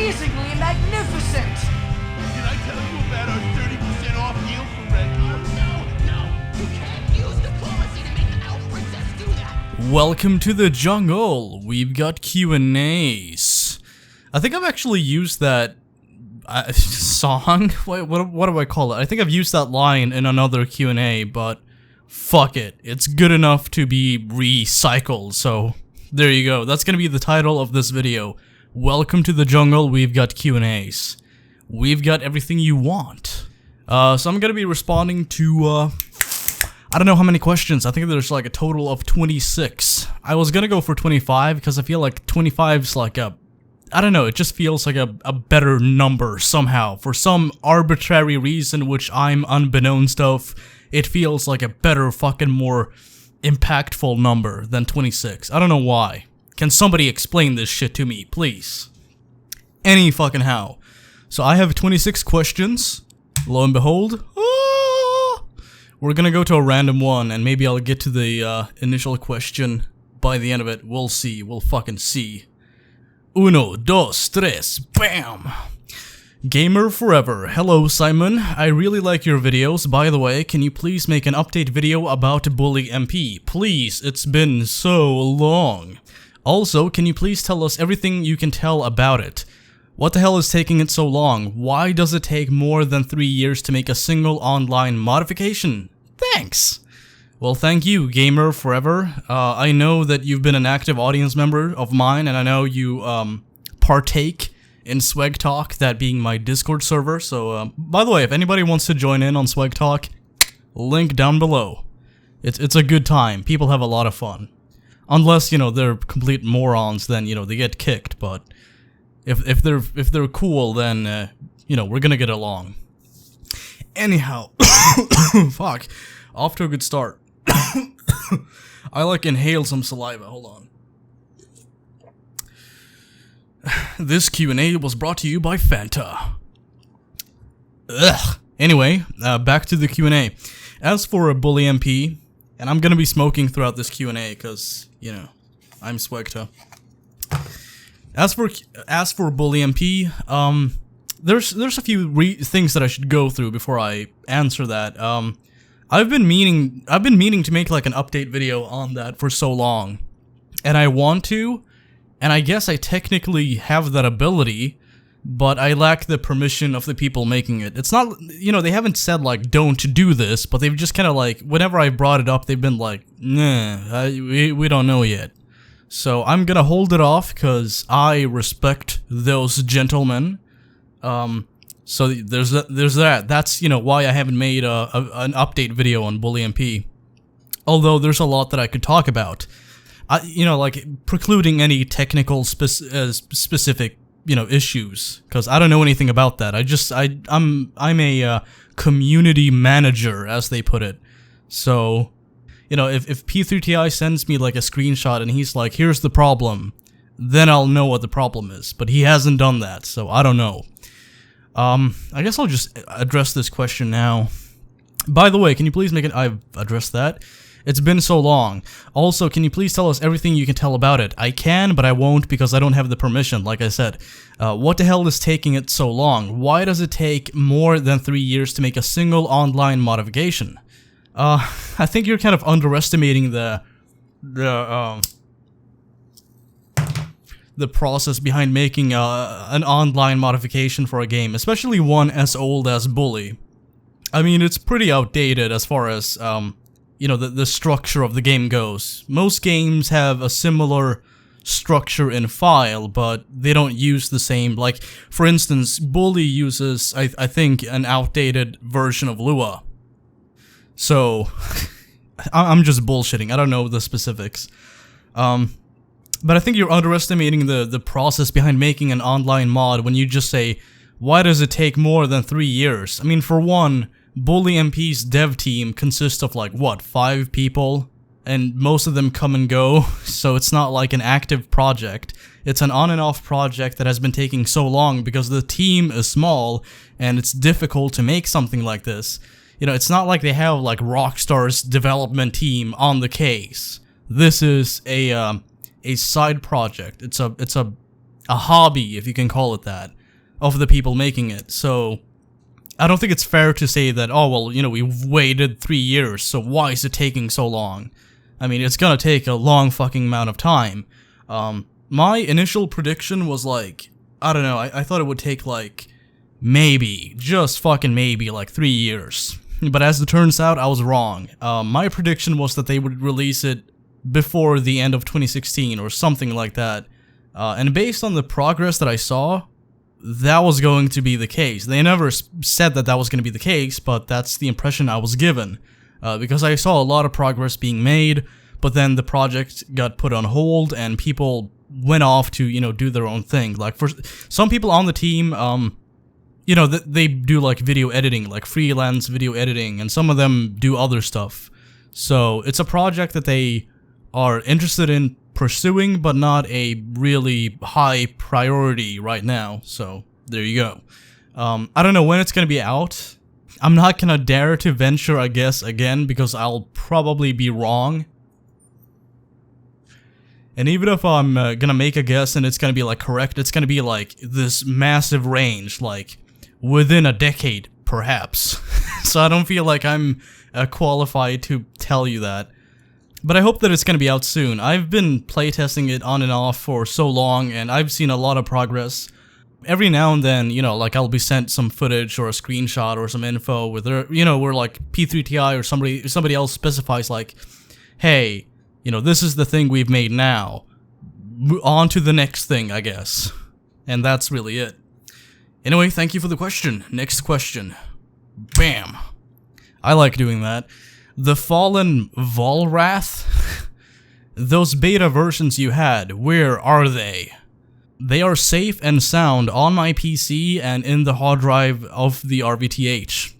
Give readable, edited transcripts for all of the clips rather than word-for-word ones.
amazingly magnificent! Did I tell you about our 30% off deal for regulars? No, you can't use diplomacy to make Alfred's do that. Welcome to the jungle. We've got Q&As. I think I've actually used that song. What do I call it? I think I've used that line in another Q&A, but fuck it. It's good enough to be recycled. So there you go. That's gonna be the title of this video. Welcome to the jungle. We've got Q&As. We've got everything you want. So I'm gonna be responding to I don't know how many questions. I think there's like a total of 26. I was gonna go for 25 because I feel like 25's like I don't know, it just feels like a better number somehow. For some arbitrary reason which I'm unbeknownst of, it feels like a better fucking more impactful number than 26. I don't know why. Can somebody explain this shit to me, please? Any fucking how. So I have 26 questions. Lo and behold, we're gonna go to a random one, and maybe I'll get to the initial question by the end of it. We'll see. We'll fucking see. Uno, dos, tres, bam! Gamer Forever. Hello, Simon. I really like your videos. By the way, can you please make an update video about Bully MP? Please, it's been so long. Also, can you please tell us everything you can tell about it? What the hell is taking it so long? Why does it take more than 3 years to make a single online modification? Thanks! Well, thank you, Gamer Forever. I know that you've been an active audience member of mine, and I know you partake in SWEGTA, that being my Discord server. So, by the way, if anybody wants to join in on SWEGTA, link down below. It's a good time. People have a lot of fun. Unless, you know, they're complete morons, then, you know, they get kicked. But if they're cool, then, you know, we're gonna get along. Anyhow, fuck, off to a good start. I like inhale some saliva. Hold on. This Q&A was brought to you by Fanta. Ugh. Anyway, back to the Q&A. As for a Bully MP, and I'm gonna be smoking throughout this Q&A because, you know, I'm SWEGTA. As for Bully MP, there's a few things that I should go through before I answer that. I've been meaning to make like an update video on that for so long, and I want to, and I guess I technically have that ability, but I lack the permission of the people making it. It's not, you know, they haven't said like don't do this, but they've just kind of like, whenever I brought it up, they've been like, nah, we don't know yet. So I'm gonna hold it off because I respect those gentlemen. So there's that. That's, you know, why I haven't made an update video on Bully MP. Although there's a lot that I could talk about. You know, like precluding any technical specific, you know, issues, because I don't know anything about that. I'm a community manager, as they put it. So, you know, if P3TI sends me like a screenshot and he's like, here's the problem, then I'll know what the problem is. But he hasn't done that, so I don't know. I guess I'll just address this question now. By the way, can you please make it— I've addressed that. It's been so long. Also, can you please tell us everything you can tell about it? I can, but I won't because I don't have the permission, like I said. What the hell is taking it so long? Why does it take more than 3 years to make a single online modification? I think you're kind of underestimating the process behind making an online modification for a game, especially one as old as Bully. I mean, it's pretty outdated as far as, you know, the structure of the game goes. Most games have a similar structure in file, but they don't use the same, like, for instance, Bully uses, I think, an outdated version of Lua. So, I'm just bullshitting, I don't know the specifics. But I think you're underestimating the process behind making an online mod when you just say, why does it take more than 3 years? I mean, for one, Bully MP's dev team consists of like, what, 5 people? And most of them come and go, so it's not like an active project. It's an on and off project that has been taking so long because the team is small and it's difficult to make something like this. You know, it's not like they have like Rockstar's development team on the case. This is a side project. It's a hobby, if you can call it that. of the people making it. So I don't think it's fair to say that, oh, well, you know, we've waited 3 years, so why is it taking so long? I mean, it's gonna take a long fucking amount of time. My initial prediction was like, I don't know, I thought it would take like, maybe, just fucking maybe, like 3 years. But as it turns out, I was wrong. My prediction was that they would release it before the end of 2016 or something like that. And based on the progress that I saw, that was going to be the case. They never said that that was going to be the case, but that's the impression I was given. Because I saw a lot of progress being made, but then the project got put on hold and people went off to, you know, do their own thing. Like, for some people on the team, you know, they do like video editing, like freelance video editing, and some of them do other stuff. So it's a project that they are interested in pursuing, but not a really high priority right now. So there you go. I don't know when it's gonna be out. I'm not gonna dare to venture a guess again because I'll probably be wrong. And even if I'm gonna make a guess and it's gonna be like correct, it's gonna be like this massive range, like within a decade, perhaps. So I don't feel like I'm qualified to tell you that. But I hope that it's gonna be out soon. I've been playtesting it on and off for so long, and I've seen a lot of progress. Every now and then, you know, like I'll be sent some footage or a screenshot or some info with their, you know, where like P3TI or somebody else specifies like, hey, you know, this is the thing we've made now. On to the next thing, I guess. And that's really it. Anyway, thank you for the question. Next question. Bam. I like doing that. The Fallen Volrath? Those beta versions you had, where are they? They are safe and sound on my PC and in the hard drive of the RVTH.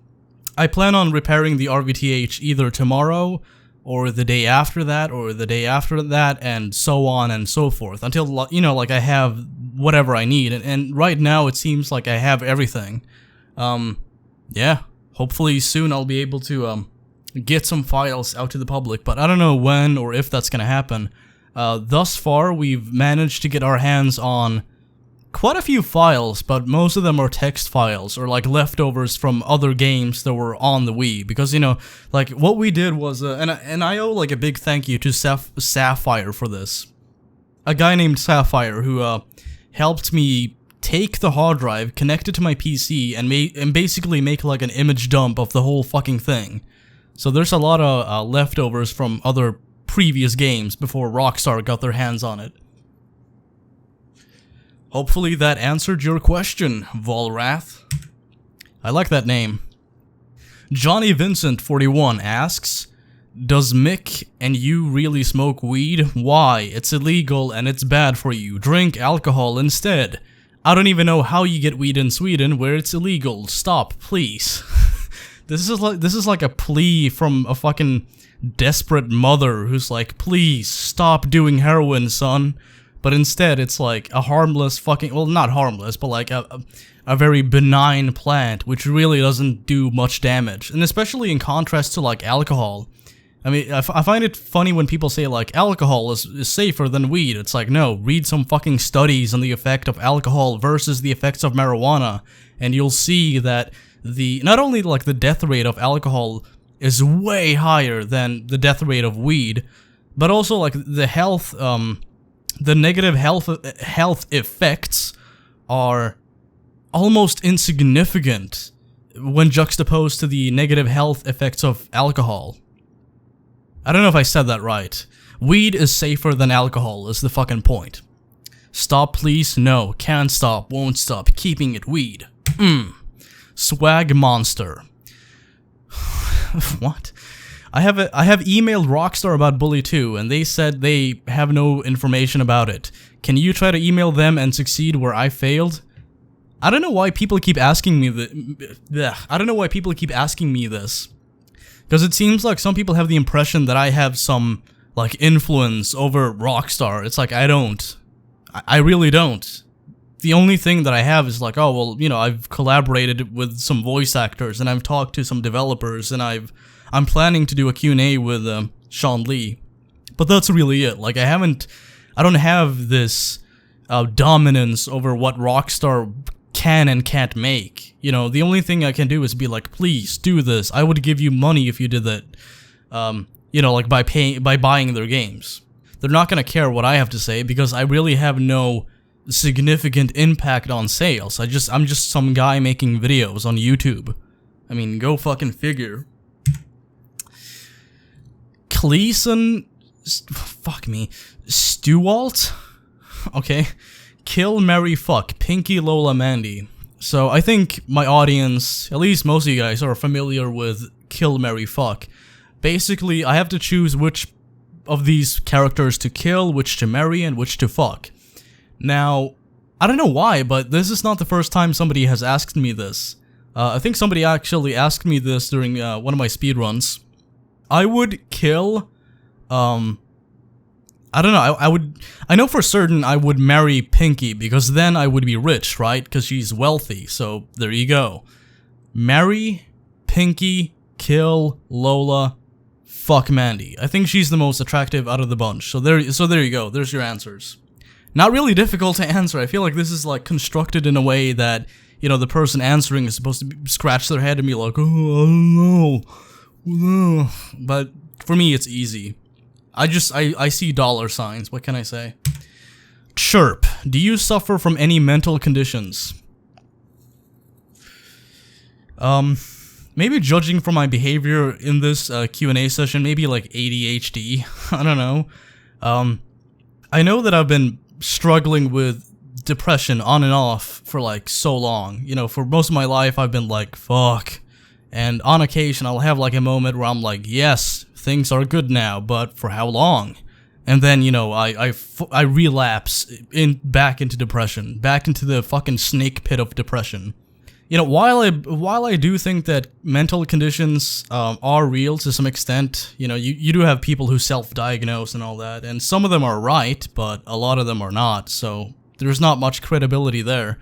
I plan on repairing the RVTH either tomorrow, or the day after that, or the day after that, and so on and so forth, until, you know, like I have whatever I need, and right now it seems like I have everything. Yeah, hopefully soon I'll be able to, get some files out to the public, but I don't know when or if that's gonna happen. Thus far, we've managed to get our hands on quite a few files, but most of them are text files, or like leftovers from other games that were on the Wii, because, you know, like, what we did was, and I owe, like, a big thank you to Sapphire for this. A guy named Sapphire who, helped me take the hard drive, connect it to my PC, and basically make, like, an image dump of the whole fucking thing. So there's a lot of, leftovers from other previous games before Rockstar got their hands on it. Hopefully that answered your question, Volrath. I like that name. Johnny Vincent 41 asks, does Mick and you really smoke weed? Why? It's illegal and it's bad for you. Drink alcohol instead. I don't even know how you get weed in Sweden where it's illegal. Stop, please. This is like a plea from a fucking desperate mother who's like, please stop doing heroin, son. But instead, it's like a harmless fucking, well, not harmless, but like a very benign plant, which really doesn't do much damage. And especially in contrast to like alcohol. I mean, I find it funny when people say like alcohol is safer than weed. It's like, no, read some fucking studies on the effect of alcohol versus the effects of marijuana, and you'll see that not only like the death rate of alcohol is way higher than the death rate of weed, but also like the negative health effects are almost insignificant when juxtaposed to the negative health effects of alcohol. I don't know if I said that right. Weed is safer than alcohol is the fucking point. Stop please? No. Can't stop, won't stop, keeping it weed. Swag monster. What? I have emailed Rockstar about Bully 2, and they said they have no information about it. Can you try to email them and succeed where I failed? I don't know why people keep asking me I don't know why people keep asking me this. Because it seems like some people have the impression that I have some, like, influence over Rockstar. It's like, I don't. I really don't. The only thing that I have is like, oh, well, you know, I've collaborated with some voice actors, and I've talked to some developers, and I'm planning to do a Q&A with Sean Lee. But that's really it. Like, I don't have this dominance over what Rockstar can and can't make. You know, the only thing I can do is be like, please do this. I would give you money if you did that. You know, like by buying their games. They're not gonna care what I have to say because I really have no significant impact on sales. I'm just some guy making videos on YouTube. I mean, go fucking figure. Cleason, fuck me, Stewalt, okay, kill, marry, fuck, Pinky, Lola, Mandy. So I think my audience, at least most of you guys, are familiar with kill, marry, fuck. Basically, I have to choose which of these characters to kill, which to marry, and which to fuck. Now, I don't know why, but this is not the first time somebody has asked me this. I think somebody actually asked me this during one of my speedruns. I would kill, I don't know, I know for certain I would marry Pinky, because then I would be rich, right? Because she's wealthy, so there you go. Marry, Pinky, kill, Lola, fuck Mandy. I think she's the most attractive out of the bunch, so there you go, there's your answers. Not really difficult to answer. I feel like this is like constructed in a way that, you know, the person answering is supposed to scratch their head and be like, oh, I don't know. But for me, it's easy. I see dollar signs. What can I say? Chirp. Do you suffer from any mental conditions? Maybe judging from my behavior in this Q&A session, maybe like ADHD. I don't know. I know that I've been struggling with depression on and off for like so long. You know, for most of my life, I've been like, fuck. And on occasion, I'll have like a moment where I'm like, yes, things are good now, but for how long? And then, you know, I relapse back into depression, back into the fucking snake pit of depression. You know, while I do think that mental conditions are real to some extent, you know, you do have people who self-diagnose and all that, and some of them are right, but a lot of them are not, so there's not much credibility there.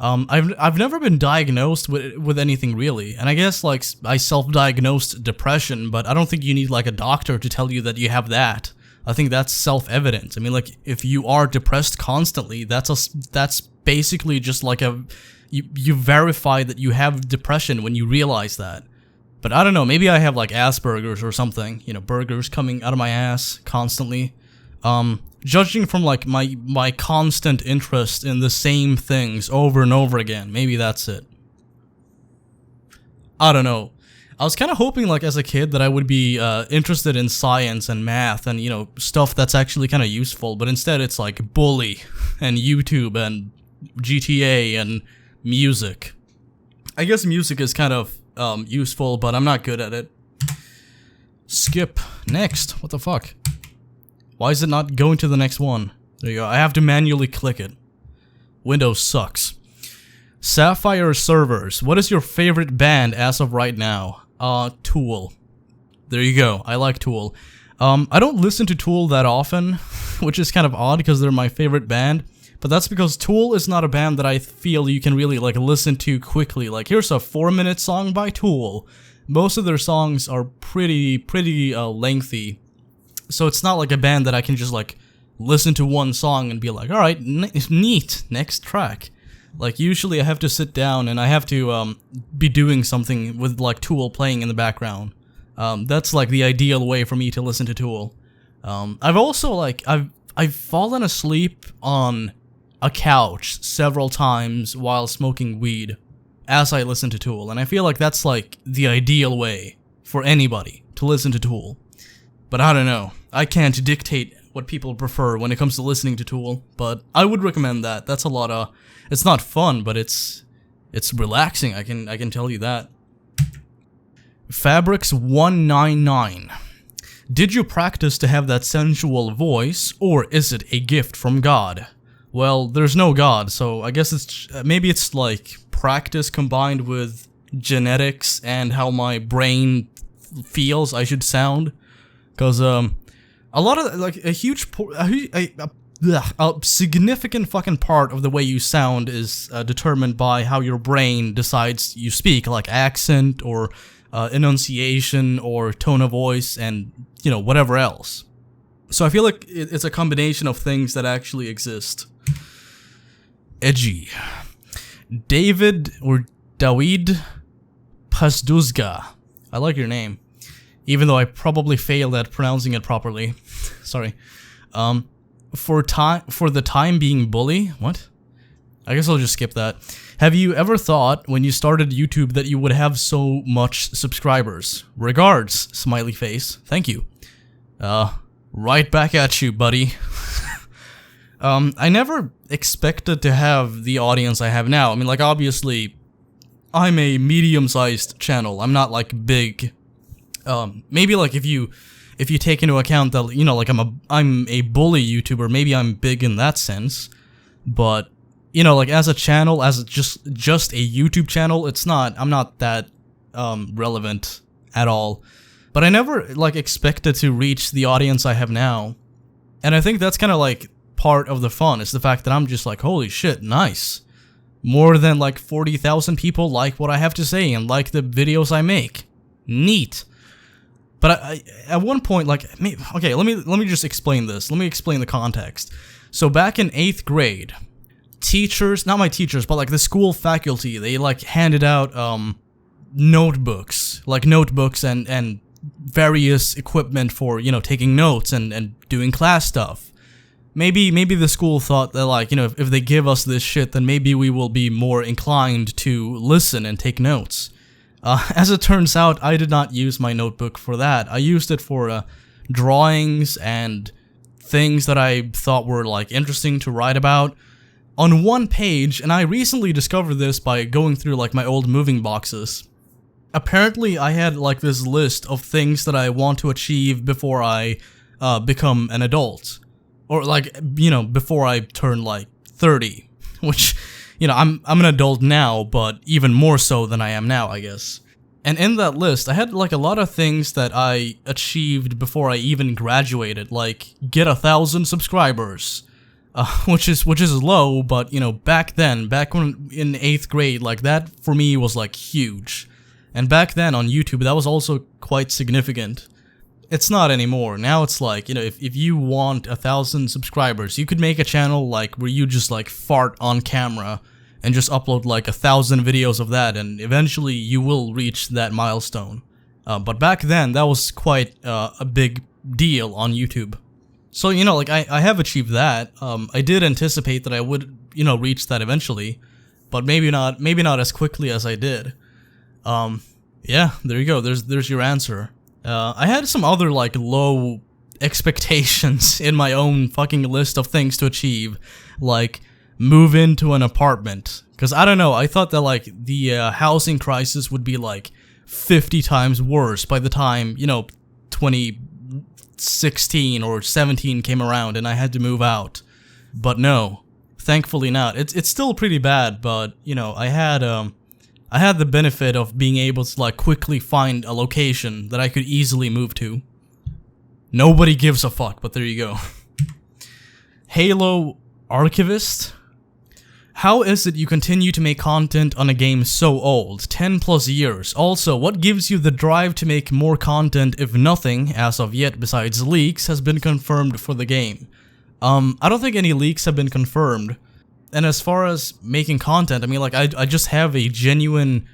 I've never been diagnosed with anything really, and I guess like I self-diagnosed depression, but I don't think you need like a doctor to tell you that you have that. I think that's self-evident. I mean, like if you are depressed constantly, that's basically just like you verify that you have depression when you realize that. But I don't know, maybe I have like Asperger's or something, you know, burgers coming out of my ass constantly. Judging from like my constant interest in the same things over and over again, maybe that's it. I don't know. I was kind of hoping like as a kid that I would be interested in science and math and, you know, stuff that's actually kind of useful, but instead it's like bully and YouTube and GTA and music. I guess music is kind of useful, but I'm not good at it. Skip. Next. What the fuck? Why is it not going to the next one? There you go. I have to manually click it. Windows sucks. Sapphire servers. What is your favorite band as of right now? Tool. There you go. I like Tool. I don't listen to Tool that often, which is kind of odd because they're my favorite band. But that's because Tool is not a band that I feel you can really like listen to quickly. Like here's a 4-minute song by Tool. Most of their songs are pretty lengthy. So it's not like a band that I can just like listen to one song and be like, all right, neat, next track. Like usually I have to sit down and I have to be doing something with like Tool playing in the background. That's like the ideal way for me to listen to Tool. I've also like I've fallen asleep on a couch several times while smoking weed as I listen to Tool, and I feel like that's like the ideal way for anybody to listen to Tool. But I don't know. I can't dictate what people prefer when it comes to listening to Tool, but I would recommend that. That's a lot of... It's not fun, but it's relaxing, I can tell you that. Fabrics 199. Did you practice to have that sensual voice, or is it a gift from God? Well, there's no God, so I guess it's... maybe it's like practice combined with genetics and how my brain feels I should sound. Because, a lot of, like, a significant fucking part of the way you sound is determined by how your brain decides you speak, like accent, or enunciation, or tone of voice, and, you know, whatever else. So I feel like it's a combination of things that actually exist. Edgy. David or Dawid Pazduzga. I like your name, even though I probably failed at pronouncing it properly. Sorry. For the time being bully? What? I guess I'll just skip that. Have you ever thought when you started YouTube that you would have so much subscribers? Regards, smiley face. Thank you. Right back at you, buddy. I never expected to have the audience I have now. I mean, like, obviously, I'm a medium-sized channel. I'm not, like, big. Maybe, like, if you take into account that, you know, like, I'm a bully YouTuber, maybe I'm big in that sense. But, you know, like, as a channel, as just a YouTube channel, I'm not that, relevant at all. But I never, like, expected to reach the audience I have now. And I think that's kind of, like, part of the fun, is the fact that I'm just like, holy shit, nice. More than, like, 40,000 people like what I have to say and like the videos I make. Neat. But I at one point, like, okay, let me just explain this. Let me explain the context. So back in 8th grade, teachers, not my teachers, but, like, the school faculty, they, like, handed out, notebooks and various equipment for, you know, taking notes and doing class stuff. Maybe the school thought that, like, you know, if they give us this shit, then maybe we will be more inclined to listen and take notes. As it turns out, I did not use my notebook for that. I used it for drawings and things that I thought were, like, interesting to write about. On one page, and I recently discovered this by going through, like, my old moving boxes. Apparently, I had, like, this list of things that I want to achieve before I become an adult. Or, like, you know, before I turn, like, 30. Which, you know, I'm an adult now, but even more so than I am now, I guess. And in that list, I had, like, a lot of things that I achieved before I even graduated. Like, get 1,000 subscribers. Which is low, but, you know, back when in 8th grade, like, that for me was, like, huge. And back then on YouTube, that was also quite significant. It's not anymore. Now it's like, you know, if you want 1,000 subscribers, you could make a channel, like, where you just, like, fart on camera and just upload, like, 1,000 videos of that, and eventually you will reach that milestone. But back then, that was quite a big deal on YouTube. So, you know, like, I have achieved that. I did anticipate that I would, you know, reach that eventually, but maybe not as quickly as I did. Yeah, there you go. There's your answer. I had some other, like, low expectations in my own fucking list of things to achieve, like move into an apartment. Cause I don't know, I thought that, like, the housing crisis would be, like, 50 times worse by the time, you know, 2016 or 17 came around and I had to move out. But no, thankfully not. It's still pretty bad, but, you know, I had the benefit of being able to, like, quickly find a location that I could easily move to. Nobody gives a fuck, but there you go. Halo Archivist? How is it you continue to make content on a game so old, 10 plus years? Also, what gives you the drive to make more content if nothing, as of yet besides leaks, has been confirmed for the game? I don't think any leaks have been confirmed. And as far as making content, I mean, like, I just have a genuine,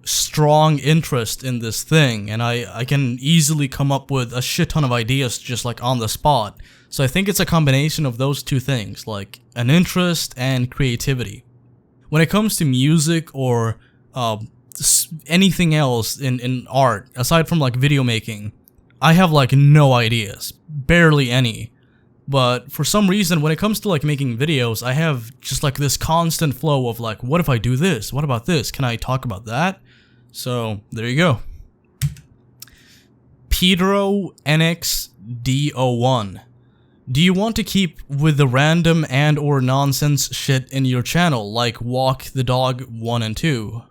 strong interest in this thing, and I can easily come up with a shit ton of ideas just, like, on the spot. So I think it's a combination of those two things, like, an interest and creativity. When it comes to music or anything else in art, aside from, like, video making, I have, like, no ideas. Barely any. But for some reason, when it comes to, like, making videos, I have just, like, this constant flow of, like, what if I do this? What about this? Can I talk about that? So, there you go. Pedro NXDO1. Do you want to keep with the random and or nonsense shit in your channel, like Walk the Dog 1 and 2?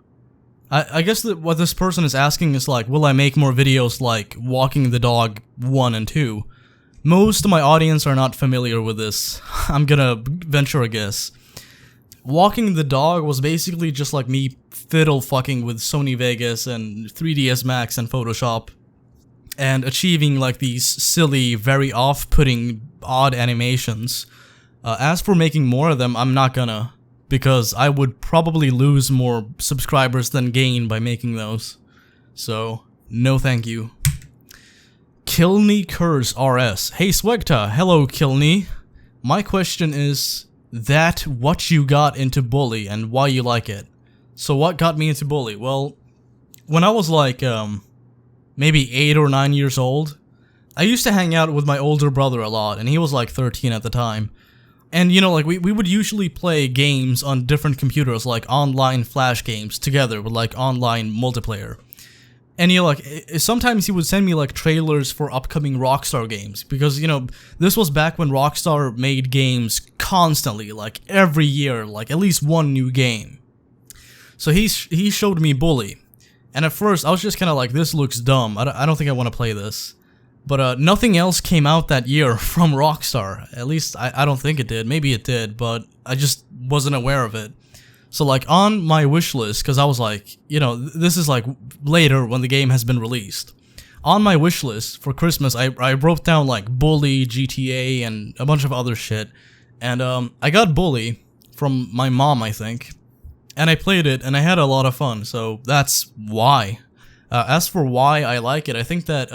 I guess that what this person is asking is, like, will I make more videos like Walking the Dog 1 and 2? Most of my audience are not familiar with this. I'm gonna venture a guess. Walking the Dog was basically just like me fiddle fucking with Sony Vegas and 3ds Max and Photoshop and achieving, like, these silly, very off-putting, odd animations. As for making more of them, I'm not gonna. because I would probably lose more subscribers than gain by making those. So, no thank you. Kilney Curse RS. Hey SWEGTA, hello Kilney. My question is that what you got into Bully and why you like it. So what got me into Bully? Well, when I was like, maybe 8 or 9 years old, I used to hang out with my older brother a lot, and he was like 13 at the time. And you know, like we would usually play games on different computers, like online flash games together with like online multiplayer. And you know, like sometimes he would send me like trailers for upcoming Rockstar games, because you know, this was back when Rockstar made games constantly, like every year, like at least one new game. So he showed me Bully, and at first I was just kind of like, this looks dumb, I don't think I want to play this. But nothing else came out that year from Rockstar. At least I don't think it did. Maybe it did, but I just wasn't aware of it. So like on my wish list, because I was like, you know, this is like later when the game has been released. On my wish list for Christmas, I wrote down like Bully, GTA, and a bunch of other shit. And I got Bully from my mom, I think. And I played it, and I had a lot of fun, so that's why. As for why I like it, I think that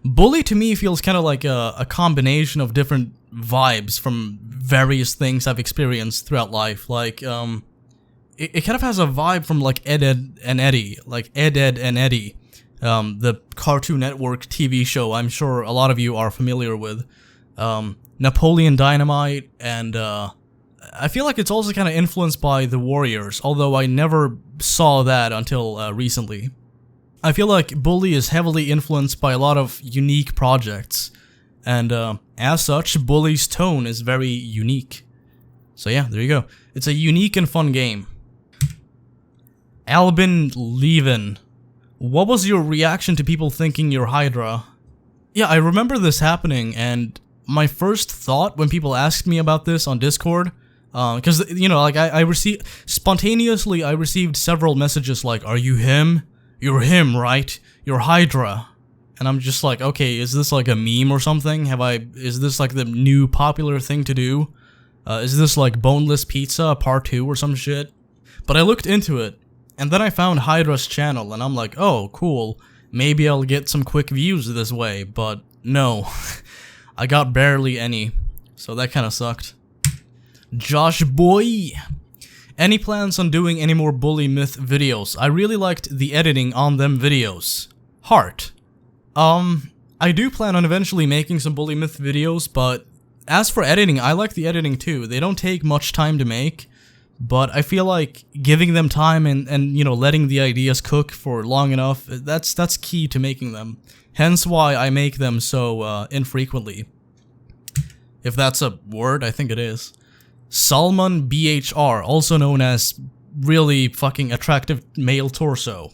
Bully to me feels kind of like a combination of different vibes from various things I've experienced throughout life. Like, it kind of has a vibe from like Ed, Edd and Eddy, like Ed, Edd and Eddy, the Cartoon Network TV show I'm sure a lot of you are familiar with. Napoleon Dynamite, and I feel like it's also kind of influenced by The Warriors, although I never saw that until recently. I feel like Bully is heavily influenced by a lot of unique projects, and as such, Bully's tone is very unique. So yeah, there you go. It's a unique and fun game. Albin Levin, what was your reaction to people thinking you're Hydra? Yeah, I remember this happening, and my first thought when people asked me about this on Discord, because, you know, like I received, spontaneously I received several messages like, are you him? You're him, right? You're Hydra. And I'm just like, okay, is this like a meme or something? Is this like the new popular thing to do? Is this like Boneless Pizza Part 2 or some shit? But I looked into it, and then I found Hydra's channel, and I'm like, oh, cool. Maybe I'll get some quick views this way, but no. I got barely any, so that kinda sucked. Josh Boy! Any plans on doing any more Bully Myth videos? I really liked the editing on them videos. Heart. I do plan on eventually making some Bully Myth videos, but as for editing, I like the editing too. They don't take much time to make, but I feel like giving them time and you know, letting the ideas cook for long enough, that's key to making them. Hence why I make them so infrequently. If that's a word, I think it is. Salman BHR, also known as really fucking attractive male torso.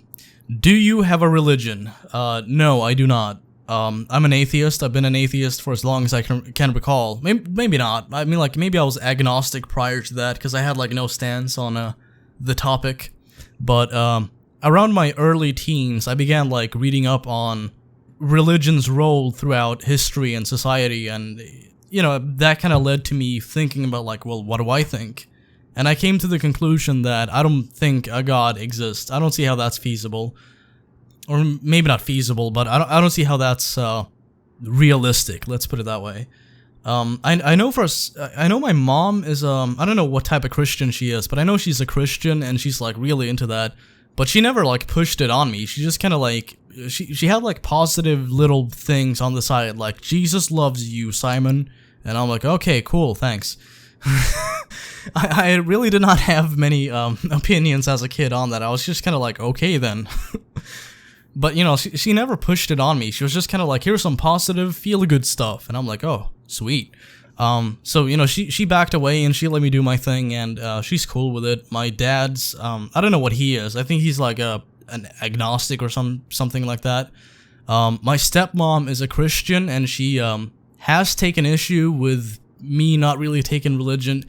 Do you have a religion? No, I do not. I'm an atheist. I've been an atheist for as long as I can recall. Maybe not. I mean, like, maybe I was agnostic prior to that, because I had, like, no stance on the topic. But, around my early teens, I began, like, reading up on religion's role throughout history and society, and, you know, that kind of led to me thinking about, like, well, what do I think? And I came to the conclusion that I don't think a god exists. I don't see how that's feasible. Or maybe not feasible, but I don't see how that's realistic. Let's put it that way. I know my mom is I don't know what type of Christian she is, but I know she's a Christian and she's like really into that. But she never like pushed it on me. She just kind of like she had like positive little things on the side, like Jesus loves you, Simon, and I'm like, okay, cool, thanks. I really did not have many opinions as a kid on that. I was just kind of like, okay then. But, you know, she never pushed it on me. She was just kind of like, here's some positive, feel-good stuff. And I'm like, oh, sweet. So, you know, she backed away and she let me do my thing, and she's cool with it. My dad's, I don't know what he is. I think he's like an agnostic or something like that. My stepmom is a Christian, and she has taken issue with me not really taking religion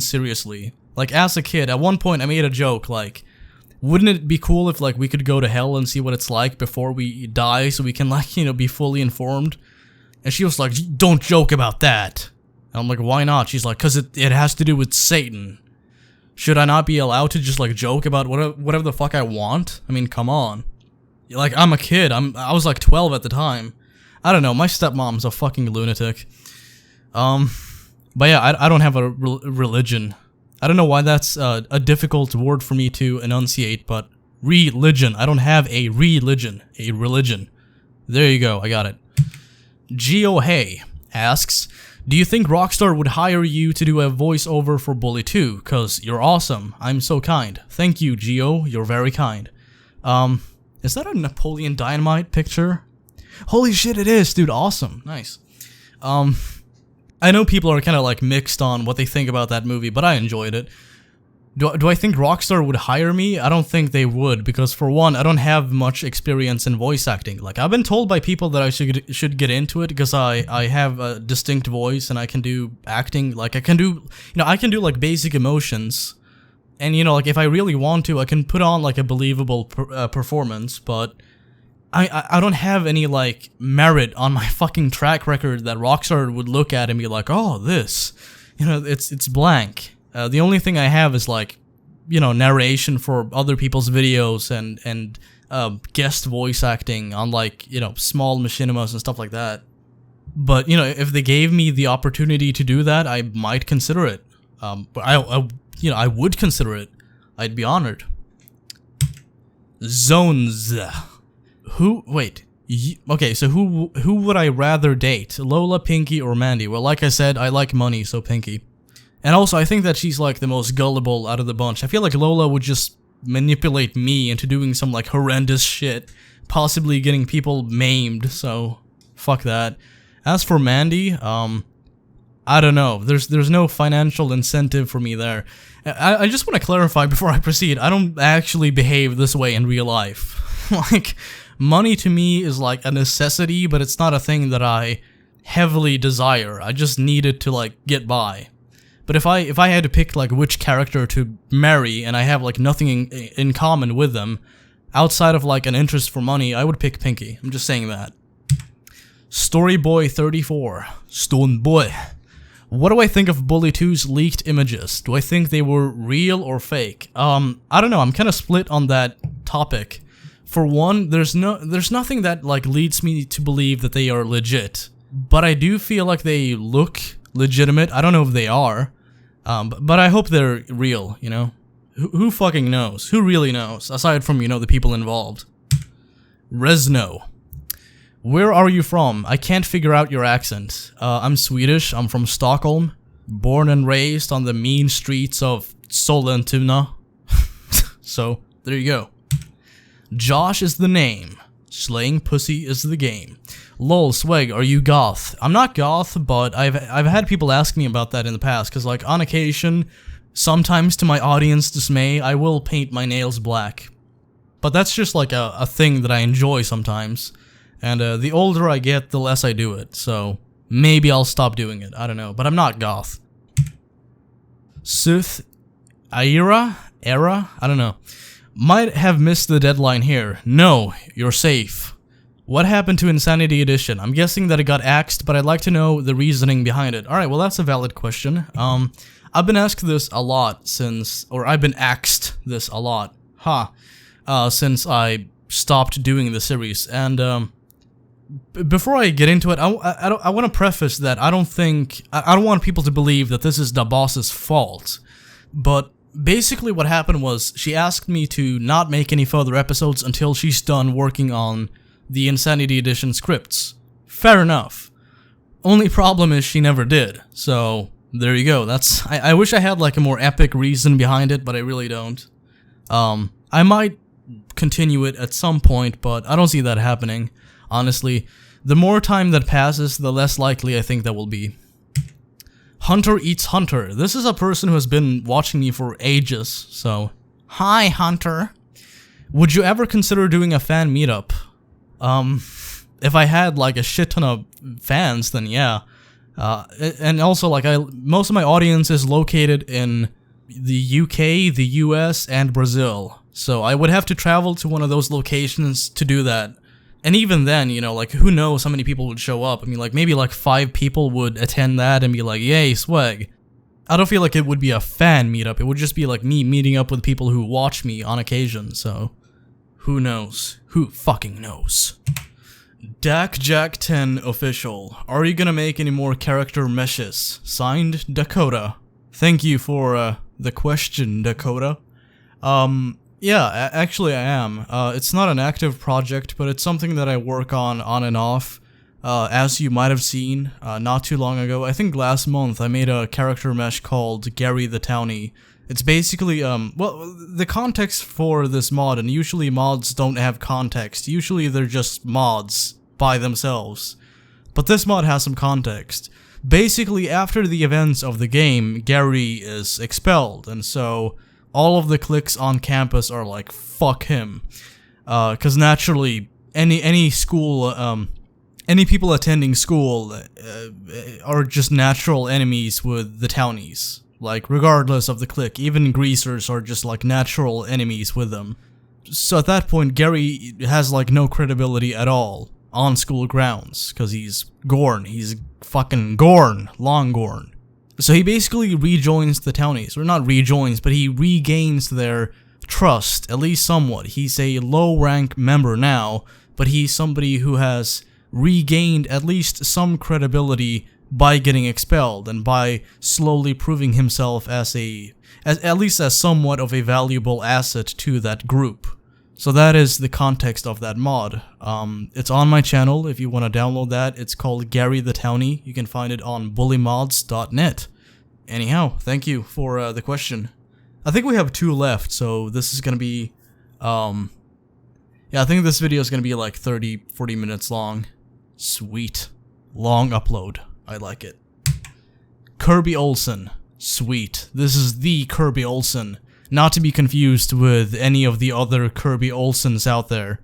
seriously. Like, as a kid, at one point I made a joke, like, wouldn't it be cool if, like, we could go to hell and see what it's like before we die so we can, like, you know, be fully informed? And she was like, don't joke about that. And I'm like, why not? She's like, because it has to do with Satan. Should I not be allowed to just like joke about whatever the fuck I want? I mean, come on. Like, I'm a kid. I was like 12 at the time. I don't know. My stepmom's a fucking lunatic. But yeah, I don't have a religion. I don't know why that's a difficult word for me to enunciate, but religion. I don't have a religion. A religion. There you go. I got it. Geo Hey asks, do you think Rockstar would hire you to do a voiceover for Bully 2? Cause you're awesome. I'm so kind. Thank you, Geo. You're very kind. Is that a Napoleon Dynamite picture? Holy shit, it is, dude. Awesome. Nice. I know people are kind of like mixed on what they think about that movie, but I enjoyed it. Do I think Rockstar would hire me? I don't think they would, because for one, I don't have much experience in voice acting. Like, I've been told by people that I should get into it because I have a distinct voice and I can do acting. Like, I can do like basic emotions. And, like, if I really want to, I can put on like a believable performance, but I don't have any, like, merit on my fucking track record that Rockstar would look at and be like, oh, this. It's blank. The only thing I have is, like, narration for other people's videos and guest voice acting on, like, small machinimas and stuff like that. But, if they gave me the opportunity to do that, I might consider it. But I would consider it. I'd be honored. Zones. Okay, so who would I rather date? Lola, Pinky, or Mandy? Well, like I said, I like money, so Pinky. And also, I think that she's like the most gullible out of the bunch. I feel like Lola would just manipulate me into doing some like horrendous shit, possibly getting people maimed, so fuck that. As for Mandy, I don't know. There's no financial incentive for me there. I just want to clarify before I proceed, I don't actually behave this way in real life. Like, money to me is like a necessity, but it's not a thing that I heavily desire. I just need it to like get by. But if I had to pick like which character to marry and I have like nothing in common with them outside of like an interest for money, I would pick Pinky. I'm just saying that. Storyboy34, Stone Boy. What do I think of Bully 2's leaked images? Do I think they were real or fake? I don't know. I'm kind of split on that topic. For one, there's nothing that like leads me to believe that they are legit, but I do feel like they look legitimate. I don't know if they are, but I hope they're real, Who fucking knows? Who really knows, aside from, the people involved? Resno. Where are you from? I can't figure out your accent. I'm Swedish. I'm from Stockholm. Born and raised on the mean streets of Sollentuna. So, there you go. Josh is the name. Slaying pussy is the game. Lol, Sweg, are you goth? I'm not goth, but I've had people ask me about that in the past, because like on occasion, sometimes to my audience dismay, I will paint my nails black. But that's just like a thing that I enjoy sometimes. And the older I get, the less I do it, so maybe I'll stop doing it, I don't know, but I'm not goth. Sith Era? I don't know. Might have missed the deadline here. No, you're safe. What happened to Insanity Edition? I'm guessing that it got axed, but I'd like to know the reasoning behind it. Alright, well that's a valid question. I've been asked this a lot since, or I've been axed this a lot. Since I stopped doing the series, and before I get into it, I want to preface that I don't want people to believe that this is the boss's fault, but basically what happened was she asked me to not make any further episodes until she's done working on the Insanity Edition scripts. Fair enough. Only problem is she never did, so there you go. I wish I had like a more epic reason behind it, but I really don't. I might continue it at some point, but I don't see that happening. Honestly, the more time that passes, the less likely I think that will be. Hunter Eats Hunter. This is a person who has been watching me for ages, so... Hi, Hunter. Would you ever consider doing a fan meetup? If I had, like, a shit ton of fans, then yeah. And also, like, most of my audience is located in the UK, the US, and Brazil. So I would have to travel to one of those locations to do that. And even then, you know, like, who knows how many people would show up? I mean, like, maybe like 5 people would attend that and be like, yay, swag. I don't feel like it would be a fan meetup. It would just be like me meeting up with people who watch me on occasion, so who knows? Who fucking knows? Dak Jack 10 official. Are you gonna make any more character meshes? Signed, Dakota. Thank you for the question, Dakota. Yeah, actually I am. It's not an active project, but it's something that I work on and off. As you might have seen, not too long ago, I think last month, I made a character mesh called Gary the Townie. It's basically, well, the context for this mod, and usually mods don't have context. Usually they're just mods by themselves. But this mod has some context. Basically, after the events of the game, Gary is expelled, and so all of the cliques on campus are like, fuck him. Cause naturally, any school, any people attending school are just natural enemies with the townies. Like, regardless of the clique, even greasers are just like natural enemies with them. So at that point, Gary has like no credibility at all on school grounds, cause he's Gorn. He's fucking Gorn, long Gorn. So he basically rejoins the townies, or not rejoins, but he regains their trust, at least somewhat. He's a low-rank member now, but he's somebody who has regained at least some credibility by getting expelled, and by slowly proving himself as at least as somewhat of a valuable asset to that group. So that is the context of that mod. It's on my channel if you want to download that. It's called Gary the Townie. You can find it on bullymods.net. Anyhow, thank you for the question. I think we have 2 left, so this is gonna be, yeah, I think this video is gonna be like 30-40 minutes long. Sweet. Long upload. I like it. Kirby Olsen. Sweet. This is the Kirby Olsen. Not to be confused with any of the other Kirby Olsens out there.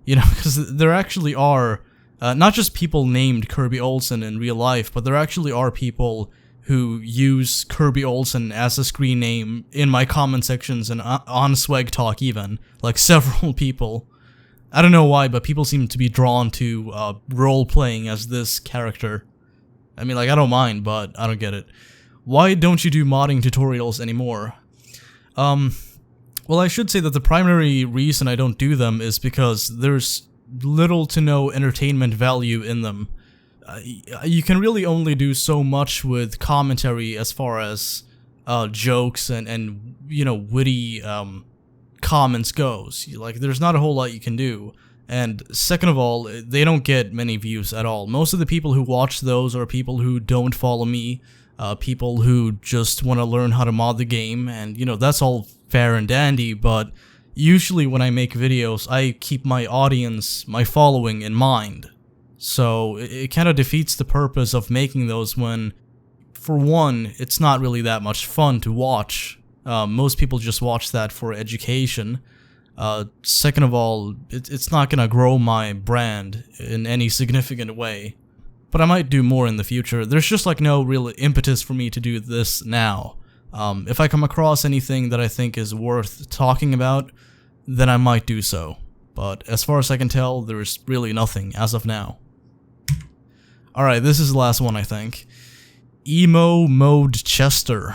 You know, because there actually are, not just people named Kirby Olsen in real life, but there actually are people who use Kirby Olsen as a screen name in my comment sections and on SWEGTA even. Like, several people. I don't know why, but people seem to be drawn to role-playing as this character. I mean, like, I don't mind, but I don't get it. Why don't you do modding tutorials anymore? Well, I should say that the primary reason I don't do them is because there's little to no entertainment value in them. You can really only do so much with commentary as far as jokes and you know, witty comments goes. Like, there's not a whole lot you can do. And second of all, they don't get many views at all. Most of the people who watch those are people who don't follow me, people who just want to learn how to mod the game, and you know, that's all fair and dandy, but usually when I make videos, I keep my audience, my following in mind. So it kind of defeats the purpose of making those when, for one, it's not really that much fun to watch. Most people just watch that for education. Second of all, it's not gonna grow my brand in any significant way. But I might do more in the future. There's just like no real impetus for me to do this now. If I come across anything that I think is worth talking about, then I might do so. But as far as I can tell, there's really nothing as of now. Alright, this is the last one, I think. Emo Mode Chester.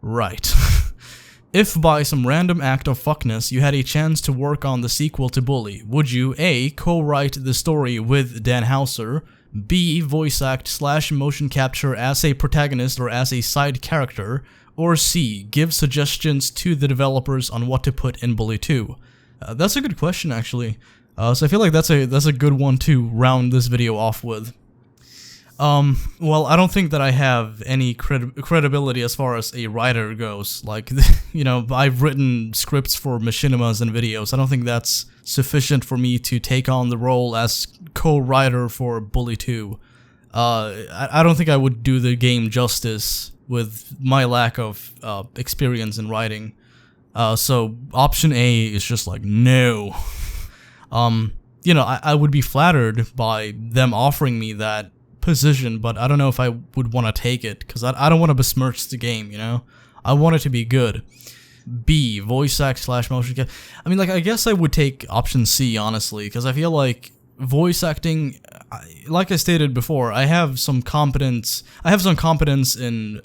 Right. If by some random act of fuckness you had a chance to work on the sequel to Bully, would you A. co-write the story with Dan Houser, B. voice act / motion capture as a protagonist or as a side character, or C. give suggestions to the developers on what to put in Bully 2? That's a good question, actually. So I feel like that's a good one to round this video off with. Well, I don't think that I have any credibility as far as a writer goes. Like, you know, I've written scripts for machinimas and videos. I don't think that's sufficient for me to take on the role as co-writer for Bully 2. I don't think I would do the game justice with my lack of experience in writing. So option A is just like, no. You know, I would be flattered by them offering me that position, but I don't know if I would want to take it, because I don't want to besmirch the game, you know? I want it to be good. B, voice act / motion capture. I mean, like, I guess I would take option C, honestly, because I feel like voice acting, like I stated before, I have some competence in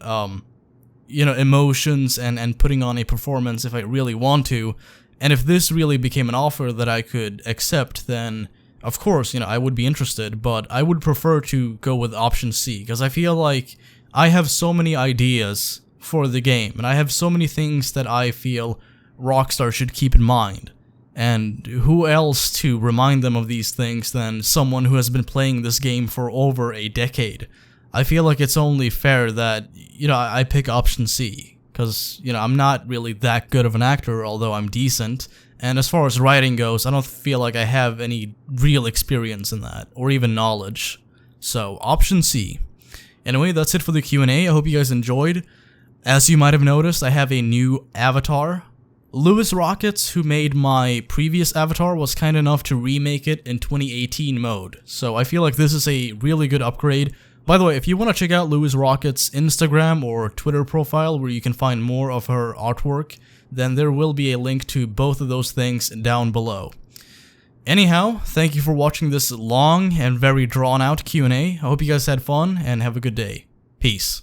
emotions and putting on a performance if I really want to. And if this really became an offer that I could accept, then of course, I would be interested, but I would prefer to go with option C, because I feel like I have so many ideas for the game, and I have so many things that I feel Rockstar should keep in mind. And who else to remind them of these things than someone who has been playing this game for over a decade? I feel like it's only fair that, I pick option C, because, I'm not really that good of an actor, although I'm decent. And as far as writing goes, I don't feel like I have any real experience in that, or even knowledge. So, option C. Anyway, that's it for the Q&A. I hope you guys enjoyed. As you might have noticed, I have a new avatar. Lewisrockets, who made my previous avatar, was kind enough to remake it in 2018 mode. So I feel like this is a really good upgrade. By the way, if you want to check out Lewisrockets' Instagram or Twitter profile, where you can find more of her artwork, then there will be a link to both of those things down below. Anyhow, thank you for watching this long and very drawn out Q&A. I hope you guys had fun, and have a good day. Peace.